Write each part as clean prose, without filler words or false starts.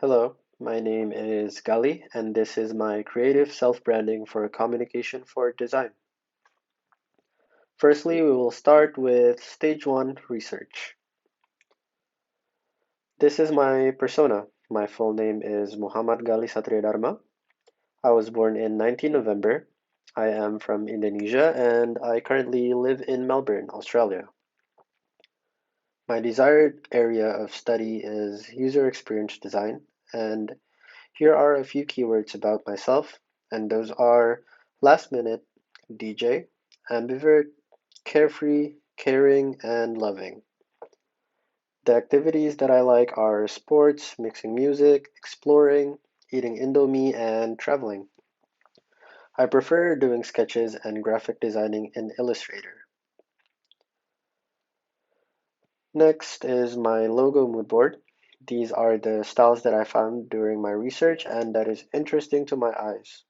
Hello, my name is Galih, and this is my creative self-branding for communication for design. Firstly, we will start with stage one research. This is my persona. My full name is Muhammad Galih Satria Dharma. I was born in 19 November. I am from Indonesia and I currently live in Melbourne, Australia. My desired area of study is user experience design, and here are a few keywords about myself, and those are last minute, DJ, ambivert, carefree, caring, and loving. The activities that I like are sports, mixing music, exploring, eating Indomie, and traveling. I prefer doing sketches and graphic designing in Illustrator. Next is my logo mood board. These are the styles that I found during my research and that is interesting to my eyes.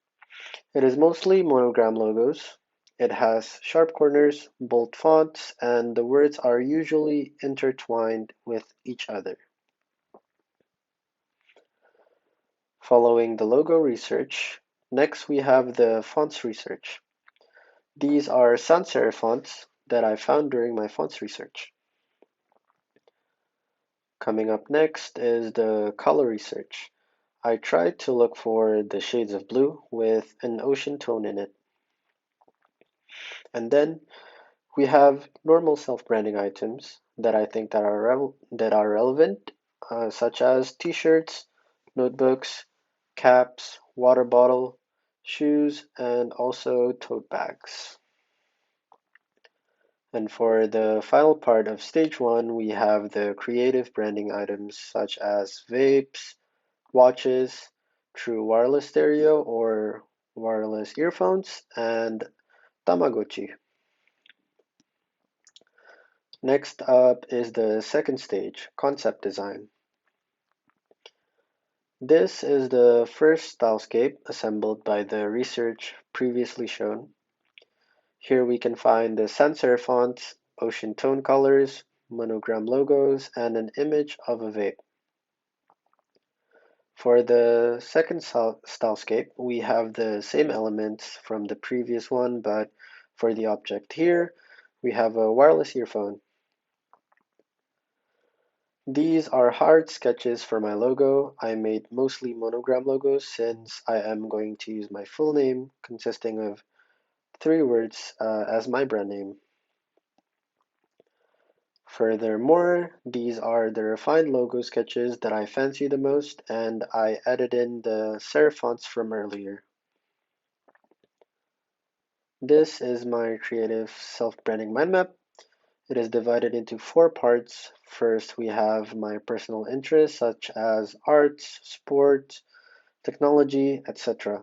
It is mostly monogram logos. It has sharp corners, bold fonts, and the words are usually intertwined with each other. Following the logo research, next we have the fonts research. These are sans serif fonts that I found during my fonts research. Coming up next is the color research. I tried to look for the shades of blue with an ocean tone in it. And then we have normal self-branding items that I think that are relevant, such as t-shirts, notebooks, caps, water bottle, shoes, and also tote bags. And for the final part of stage one, we have the creative branding items such as vapes, watches, true wireless stereo or wireless earphones, and Tamagotchi. Next up is the second stage, concept design. This is the first stylescape assembled by the research previously shown. Here we can find the sans serif fonts, ocean tone colors, monogram logos, and an image of a vape. For the second stylescape, we have the same elements from the previous one, but for the object here, we have a wireless earphone. These are hard sketches for my logo. I made mostly monogram logos since I am going to use my full name consisting of three words as my brand name. Furthermore, these are the refined logo sketches that I fancy the most, and I added in the serif fonts from earlier. This is my creative self-branding mind map. It is divided into four parts. First, we have my personal interests such as arts, sports, technology, etc.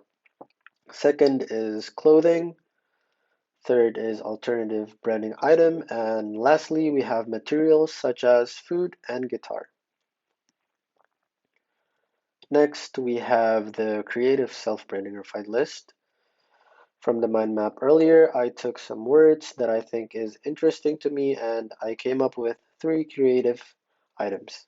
Second is clothing. Third is alternative branding item. And lastly, we have materials such as food and guitar. Next, we have the creative self-branding refined list. From the mind map earlier, I took some words that I think is interesting to me and I came up with three creative items.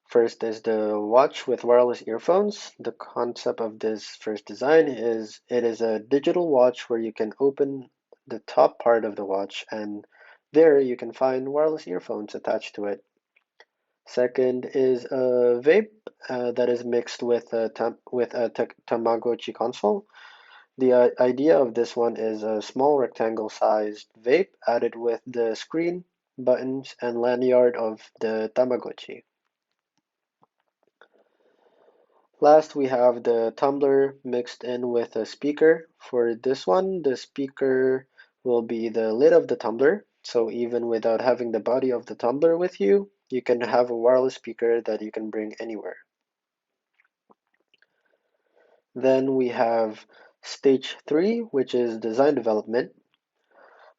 First is the watch with wireless earphones. The concept of this first design is it is a digital watch where you can open the top part of the watch and there you can find wireless earphones attached to it. Second is a vape that is mixed with a Tamagotchi console. The idea of this one is a small rectangle-sized vape added with the screen, buttons, and lanyard of the Tamagotchi. Last, we have the tumbler mixed in with a speaker. For this one, the speaker will be the lid of the tumbler. So even without having the body of the tumbler with you, you can have a wireless speaker that you can bring anywhere. Then we have stage three, which is design development.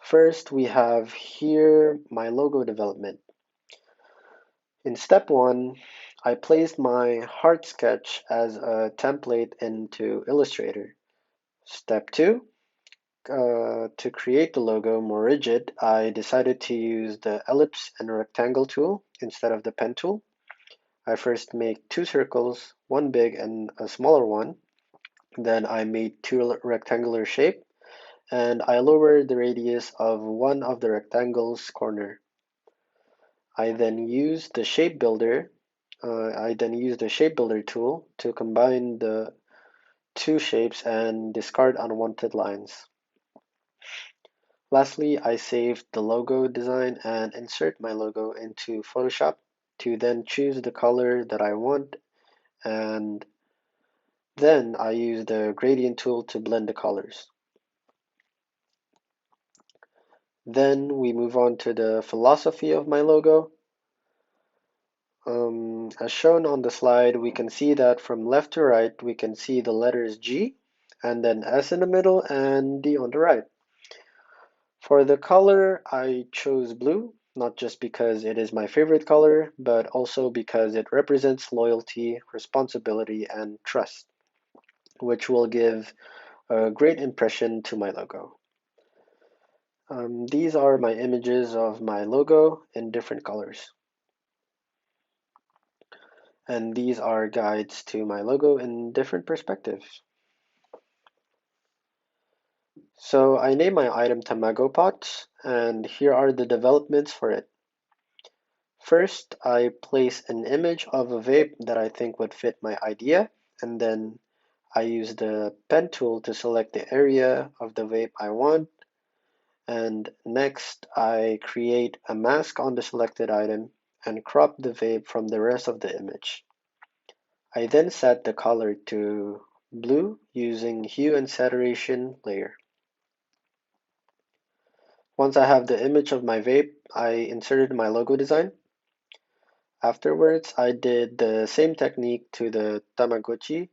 First, we have here my logo development. In step one, I placed my heart sketch as a template into Illustrator. Step two, to create the logo more rigid, I decided to use the ellipse and rectangle tool instead of the pen tool. I first make two circles, one big and a smaller one. Then I made two rectangular shape, and I lowered the radius of one of the rectangle's corner. I then used the shape builder tool to combine the two shapes and discard unwanted lines. Lastly, I saved the logo design and insert my logo into Photoshop to then choose the color that I want, and then I use the gradient tool to blend the colors. Then we move on to the philosophy of my logo. As shown on the slide, we can see that from left to right, we can see the letters G, and then S in the middle, and D on the right. For the color, I chose blue, not just because it is my favorite color, but also because it represents loyalty, responsibility, and trust, which will give a great impression to my logo. These are my images of my logo in different colors. And these are guides to my logo in different perspectives. So I named my item Tamago Pots, and here are the developments for it. First, I place an image of a vape that I think would fit my idea, and then I use the pen tool to select the area of the vape I want, and next I create a mask on the selected item and crop the vape from the rest of the image. I then set the color to blue using hue and saturation layer. Once I have the image of my vape, I inserted my logo design. Afterwards, I did the same technique to the Tamagotchi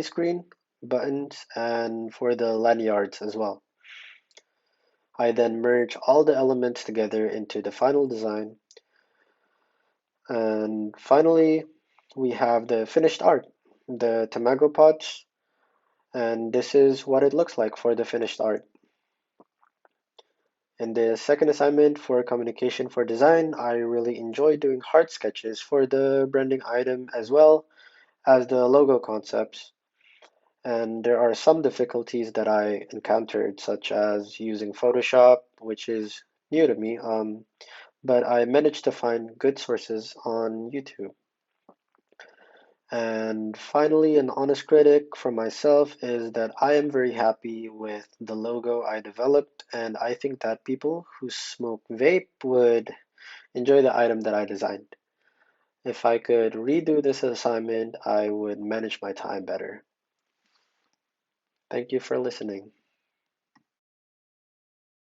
screen, buttons, and for the lanyards as well. I then merge all the elements together into the final design. And finally, we have the finished art, the Tamago pots, and this is what it looks like for the finished art. In the second assignment for communication for design, I really enjoy doing heart sketches for the branding item as well as the logo concepts. And there are some difficulties that I encountered, such as using Photoshop, which is new to me, but I managed to find good sources on YouTube. And finally, an honest critic from myself is that I am very happy with the logo I developed, and I think that people who smoke vape would enjoy the item that I designed. If I could redo this assignment, I would manage my time better. Thank you for listening.